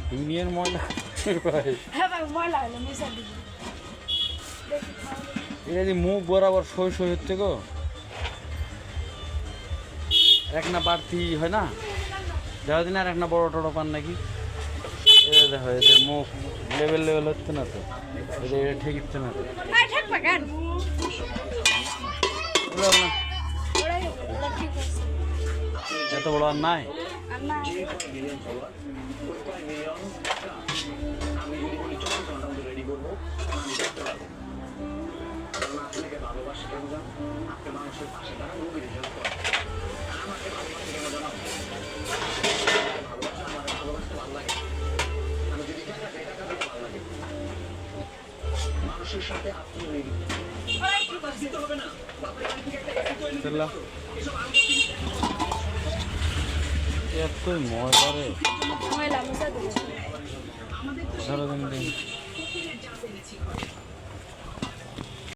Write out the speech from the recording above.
দুনিয়ার ময়লা ভাই হ্যাঁ ভাই ময়লা হলো মিশা দিবি এটা যে মুখ বরাবর সই সই হচ্ছে গো এক না বাড়তি হয় না দেখো দিন আর এক না বড় টড়ো পান নাকি দেখো এদের মুখ লেভেল লেভেল হচ্ছে না তো এদের ঠিক হচ্ছে না তো ভাই থাকবা কেন বুঝলাম না ওরা ঠিক আছে এত বড় আর নাই আর না এতই মজা রে ময়লা মিশা দিবি সারাদিন